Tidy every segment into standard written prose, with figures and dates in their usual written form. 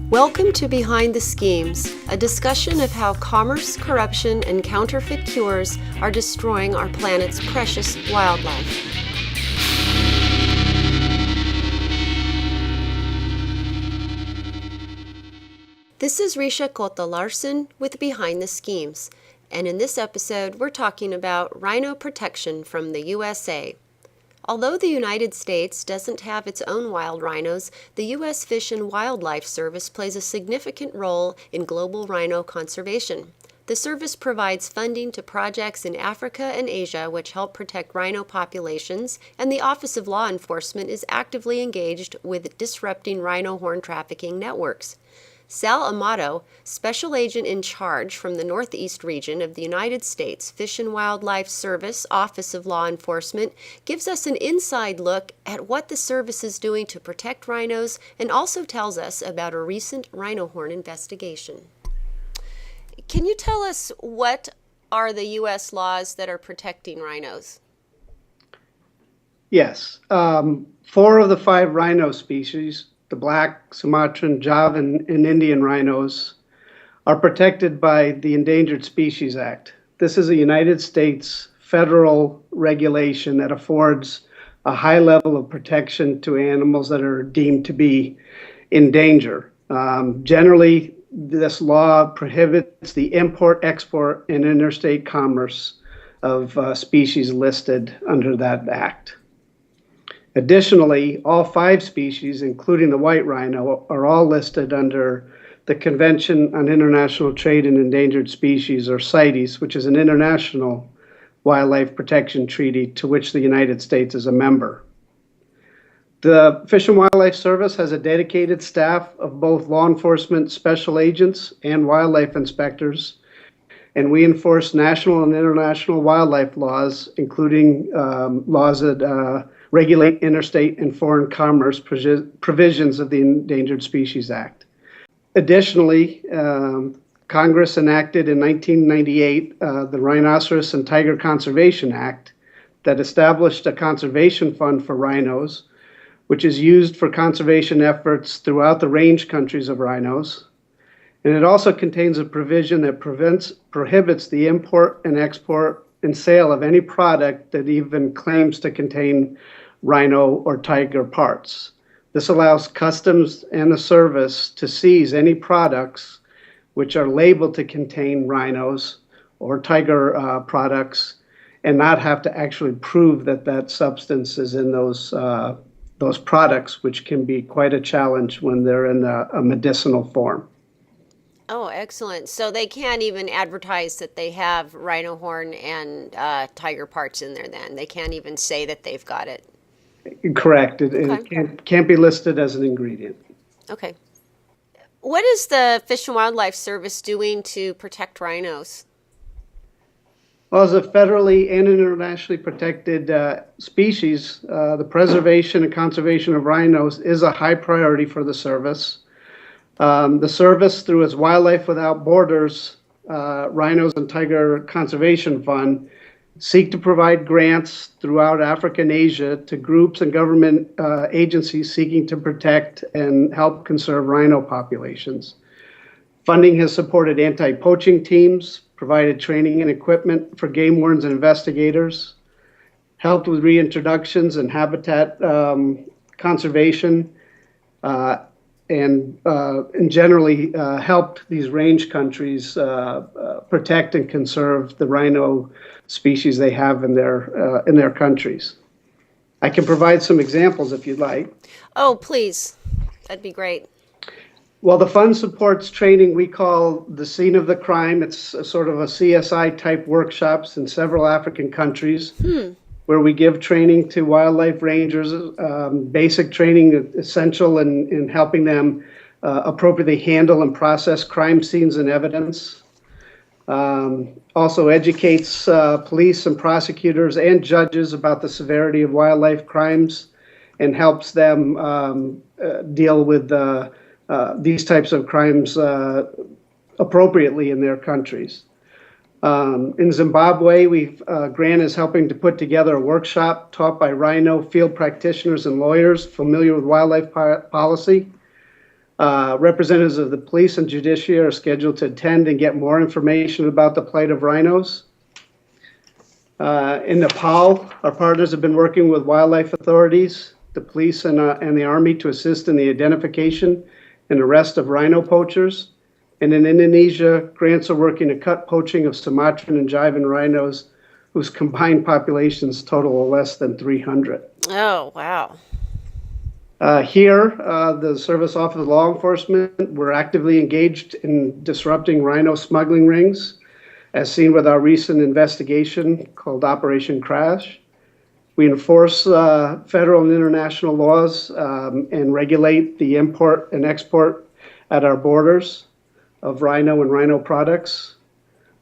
Welcome to Behind the Schemes, a discussion of how commerce, corruption, and counterfeit cures are destroying our planet's precious wildlife. This is Rhishja Cota-Larson with Behind the Schemes, and in this episode we're talking about Rhino Protection from the USA. Although the United States doesn't have its own wild rhinos, the U.S. Fish and Wildlife Service plays a significant role in global rhino conservation. The service provides funding to projects in Africa and Asia which help protect rhino populations, and the Office of Law Enforcement is actively engaged with disrupting rhino horn trafficking networks. Sal Amato, special agent in charge from the Northeast region of the United States Fish and Wildlife Service Office of Law Enforcement, gives us an inside look at what the service is doing to protect rhinos and also tells us about a recent rhino horn investigation. Can you tell us what are the U.S. laws that are protecting rhinos? Yes. 4 of the 5 rhino species, the black, Sumatran, Javan, and Indian rhinos, are protected by the Endangered Species Act. This is a United States federal regulation that affords a high level of protection to animals that are deemed to be in danger. Generally, this law prohibits the import, export, and interstate commerce of species listed under that act. Additionally, all 5 species, including the white rhino, are all listed under the Convention on International Trade in Endangered Species, or CITES, which is an international wildlife protection treaty to which the United States is a member. The Fish and Wildlife Service has a dedicated staff of both law enforcement special agents and wildlife inspectors, and we enforce national and international wildlife laws, including laws that regulate interstate and foreign commerce provisions of the Endangered Species Act. Additionally, Congress enacted in 1998 the Rhinoceros and Tiger Conservation Act that established a conservation fund for rhinos, which is used for conservation efforts throughout the range countries of rhinos. And it also contains a provision that prohibits the import and export and sale of any product that even claims to contain rhino or tiger parts. This allows customs and the service to seize any products which are labeled to contain rhinos or tiger products and not have to actually prove that that substance is in those products, which can be quite a challenge when they're in a medicinal form. Oh, excellent. So they can't even advertise that they have rhino horn and tiger parts in there then? They can't even say that they've got it? Correct. It can't be listed as an ingredient. Okay. What is the Fish and Wildlife Service doing to protect rhinos? Well, as a federally and internationally protected species, the preservation and conservation of rhinos is a high priority for the service. The service, through its Wildlife Without Borders Rhinos and Tiger Conservation Fund, seek to provide grants throughout Africa and Asia to groups and government agencies seeking to protect and help conserve rhino populations. Funding has supported anti-poaching teams, provided training and equipment for game wardens and investigators, helped with reintroductions and habitat conservation, and generally helped these range countries protect and conserve the rhino species they have in their countries. I can provide some examples if you'd like. Oh, please. That'd be great. Well, the fund supports training we call the scene of the crime. It's a sort of a CSI type workshops in several African countries. Where we give training to wildlife rangers, basic training essential in helping them appropriately handle and process crime scenes and evidence. Also educates police and prosecutors and judges about the severity of wildlife crimes and helps them deal with these types of crimes appropriately in their countries. In Zimbabwe, Grant is helping to put together a workshop taught by rhino field practitioners and lawyers familiar with wildlife policy. Representatives of the police and judiciary are scheduled to attend and get more information about the plight of rhinos. In Nepal, our partners have been working with wildlife authorities, the police, and the Army to assist in the identification and arrest of rhino poachers. And in Indonesia, grants are working to cut poaching of Sumatran and Javan rhinos, whose combined populations total less than 300. Oh, wow. Here, the Service Office of Law Enforcement, we're actively engaged in disrupting rhino smuggling rings, as seen with our recent investigation called Operation Crash. We enforce federal and international laws and regulate the import and export at our borders of rhino and rhino products.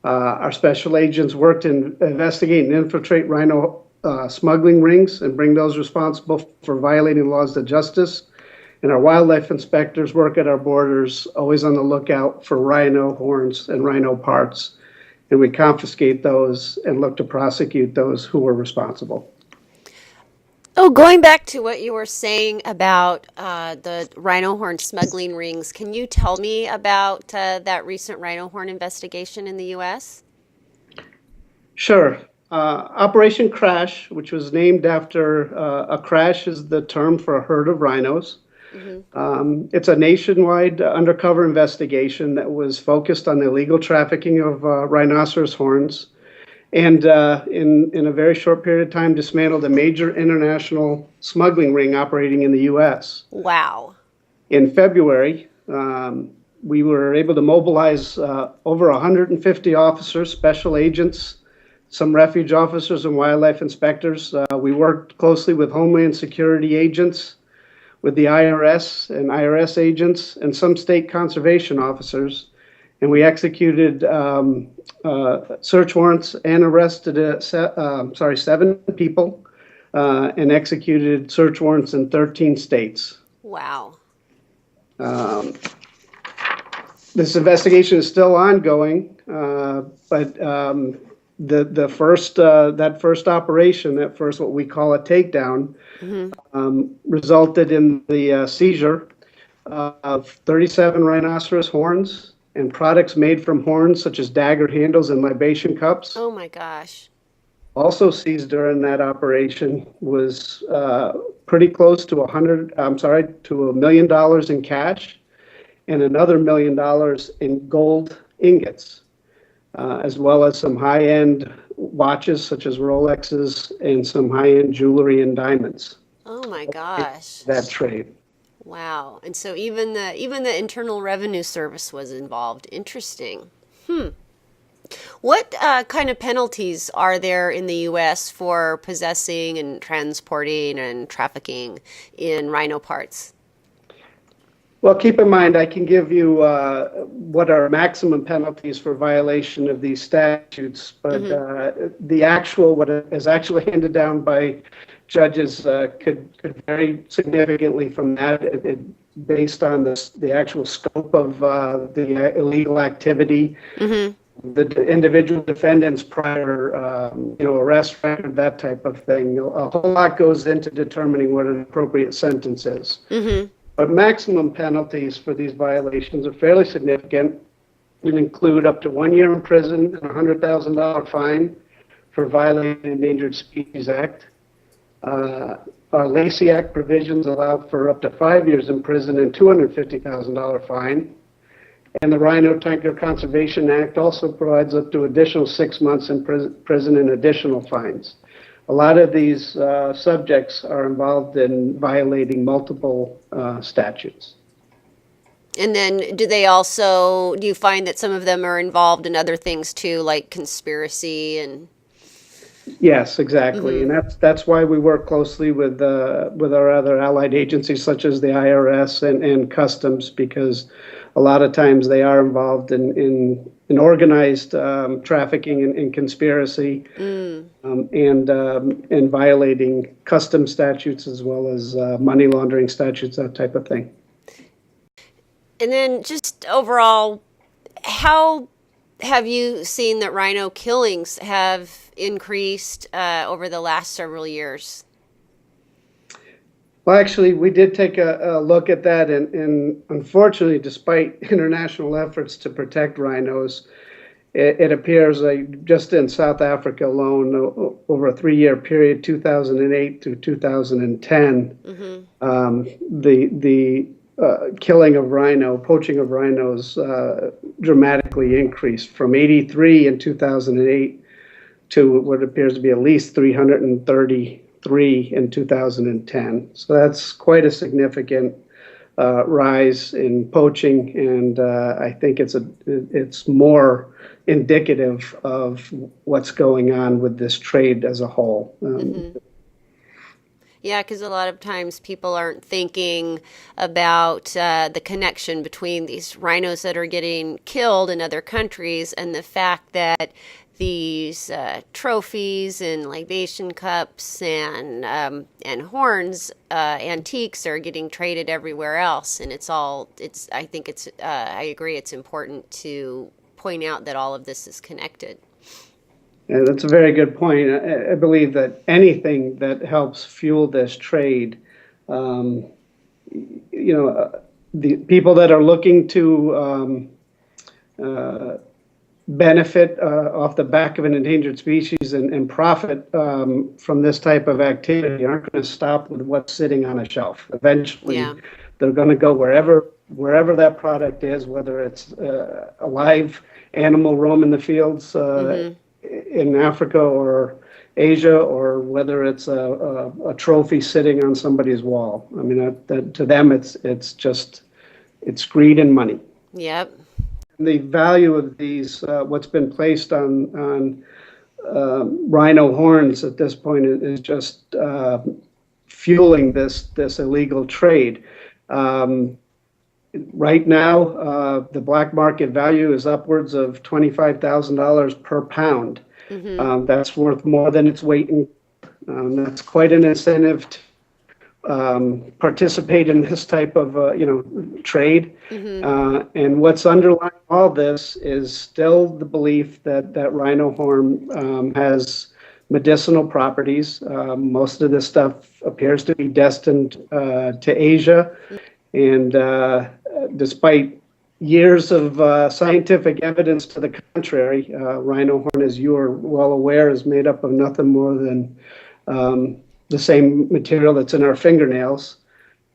Our special agents work to investigate and infiltrate rhino smuggling rings and bring those responsible for violating laws to justice. And our wildlife inspectors work at our borders, always on the lookout for rhino horns and rhino parts. And we confiscate those and look to prosecute those who were responsible. Oh, going back to what you were saying about the rhino horn smuggling rings, can you tell me about that recent rhino horn investigation in the U.S.? Sure. Operation Crash, which was named after a crash is the term for a herd of rhinos. Mm-hmm. It's a nationwide undercover investigation that was focused on the illegal trafficking of rhinoceros horns, and in a very short period of time dismantled a major international smuggling ring operating in the U.S. Wow. In February, we were able to mobilize over 150 officers, special agents, some refuge officers, and wildlife inspectors. We worked closely with Homeland Security agents, with the IRS and IRS agents, and some state conservation officers. And we executed search warrants and arrested 7 people and executed search warrants in 13 states. Wow. This investigation is still ongoing, but the first operation, what we call a takedown, resulted in the seizure of 37 rhinoceros horns and products made from horns, such as dagger handles and libation cups. Oh my gosh. Also seized during that operation was pretty close to $1 million in cash and another $1 million in gold ingots, as well as some high-end watches such as Rolexes and some high-end jewelry and diamonds. Oh my gosh. That trade. Wow. And so even the Internal Revenue Service was involved. Interesting. What kind of penalties are there in the U.S. for possessing and transporting and trafficking in rhino parts? Well, keep in mind, I can give you what are maximum penalties for violation of these statutes, but what is actually handed down by judges could vary significantly from that, based on the actual scope of the illegal activity, the individual defendant's prior arrest record, that type of thing. A whole lot goes into determining what an appropriate sentence is. But maximum penalties for these violations are fairly significant and include up to 1 year in prison and a $100,000 fine for violating the Endangered Species Act. Our Lacey Act provisions allow for up to 5 years in prison and $250,000 fine. And the Rhino Tiger Conservation Act also provides up to additional 6 months in prison and additional fines. A lot of these subjects are involved in violating multiple statutes. And then do you find that some of them are involved in other things too, like conspiracy and... Yes, exactly. And that's why we work closely with our other allied agencies, such as the IRS and Customs, because a lot of times they are involved in organized trafficking and conspiracy, and violating customs statutes as well as money laundering statutes, that type of thing. And then just overall, how have you seen that rhino killings have increased over the last several years? Well, actually, we did take a look at that, and unfortunately, despite international efforts to protect rhinos, it appears like just in South Africa alone, over a 3-year period, 2008 to 2010, the killing of poaching of rhinos dramatically increased from 83 in 2008 to what appears to be at least 333 in 2010. So that's quite a significant rise in poaching, and I think it's more indicative of what's going on with this trade as a whole. Yeah, because a lot of times people aren't thinking about the connection between these rhinos that are getting killed in other countries and the fact that these trophies and libation cups and horns, antiques are getting traded everywhere else, and I think I agree. It's important to point out that all of this is connected. Yeah, that's a very good point. I believe that anything that helps fuel this trade, um, the people that are looking to benefit off the back of an endangered species and profit from this type of activity aren't going to stop with what's sitting on a shelf. Eventually, Yeah. they're going to go wherever that product is, whether it's a live animal roaming the fields in Africa or Asia, or whether it's a trophy sitting on somebody's wall. I mean, to them, it's greed and money. Yep. The value of these, what's been placed on rhino horns at this point is just fueling this illegal trade. Right now, the black market value is upwards of $25,000 per pound. That's worth more than its weight in. That's quite an incentive to participate in this type of trade. And what's underlying all this is still the belief that rhino horn has medicinal properties. Most of this stuff appears to be destined to Asia, and despite years of scientific evidence to the contrary, rhino horn, as you are well aware, is made up of nothing more than the same material that's in our fingernails.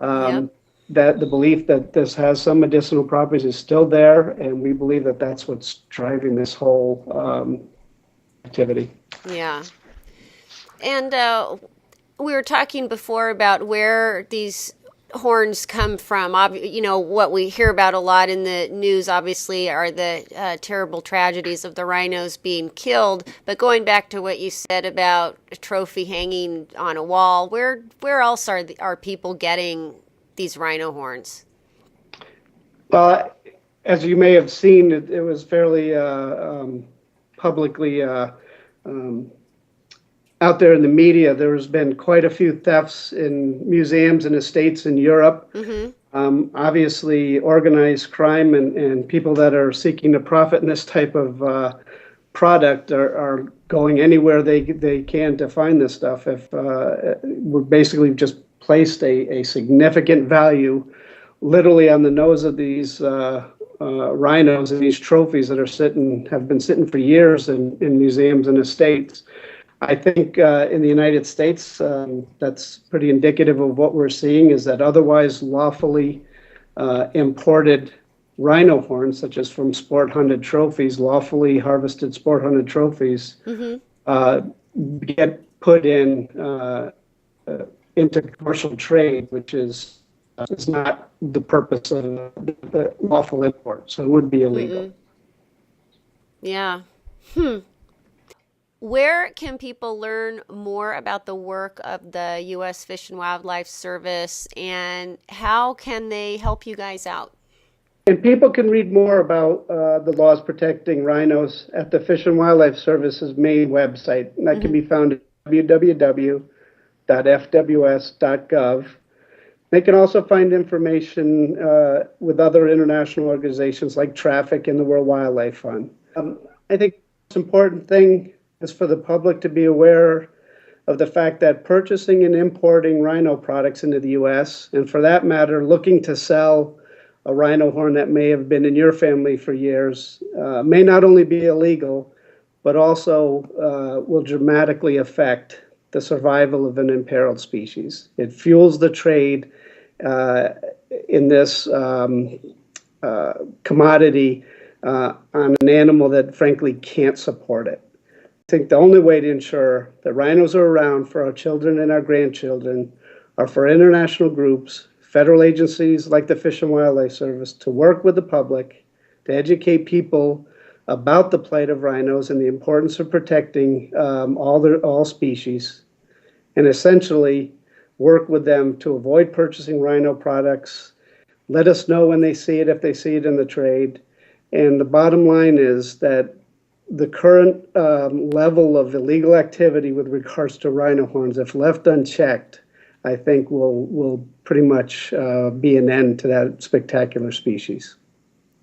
Yep. That the belief that this has some medicinal properties is still there, and we believe that that's what's driving this whole activity. Yeah. And we were talking before about where these horns come from. What we hear about a lot in the news, obviously, are the terrible tragedies of the rhinos being killed. But going back to what you said about a trophy hanging on a wall, where else are people getting these rhino horns? Well, as you may have seen, it was fairly publicly out there in the media. There's been quite a few thefts in museums and estates in Europe. Obviously, organized crime and people that are seeking to profit in this type of product are going anywhere they can to find this stuff. If we're basically just placed a significant value literally on the nose of these rhinos and these trophies that have been sitting for years in museums and estates. I think in the United States, that's pretty indicative of what we're seeing, is that otherwise lawfully imported rhino horns, such as from sport hunted trophies, lawfully harvested sport hunted trophies, get put into commercial trade, which is not the purpose of the lawful import. So it would be illegal. Yeah. Where can people learn more about the work of the U.S. Fish and Wildlife Service, and how can they help you guys out? And people can read more about the laws protecting rhinos at the Fish and Wildlife Service's main website. And that can be found at www.fws.gov. They can also find information with other international organizations like Traffic and the World Wildlife Fund. I think the most important thing is for the public to be aware of the fact that purchasing and importing rhino products into the U.S., and for that matter, looking to sell a rhino horn that may have been in your family for years, may not only be illegal, but also will dramatically affect the survival of an imperiled species. It fuels the trade in this commodity on an animal that frankly can't support it. I think the only way to ensure that rhinos are around for our children and our grandchildren are for international groups, federal agencies like the Fish and Wildlife Service, to work with the public, to educate people about the plight of rhinos and the importance of protecting all species, and essentially work with them to avoid purchasing rhino products. Let us know when they see it, if they see it in the trade. And the bottom line is that the current level of illegal activity with regards to rhino horns, if left unchecked, I think will pretty much be an end to that spectacular species.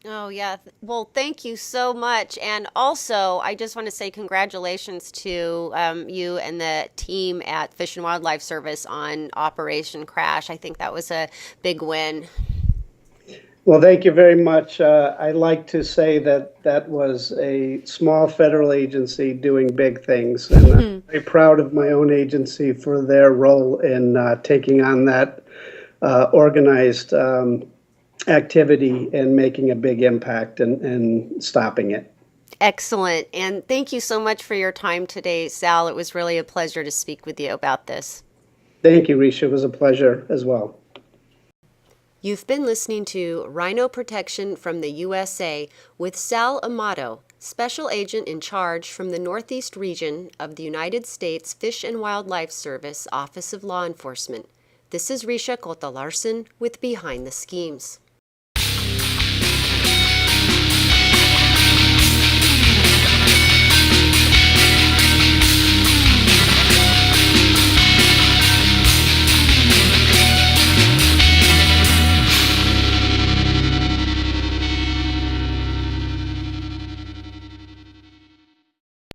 Oh, yeah. Well, thank you so much. And also, I just want to say congratulations to you and the team at Fish and Wildlife Service on Operation Crash. I think that was a big win. Well, thank you very much. I'd like to say that that was a small federal agency doing big things. And I'm very proud of my own agency for their role in taking on that organized activity and making a big impact and stopping it. Excellent. And thank you so much for your time today, Sal. It was really a pleasure to speak with you about this. Thank you, Rhishja. It was a pleasure as well. You've been listening to Rhino Protection from the USA with Sal Amato, Special Agent in Charge from the Northeast Region of the United States Fish and Wildlife Service Office of Law Enforcement. This is Rhishja Cota-Larson with Behind the Schemes.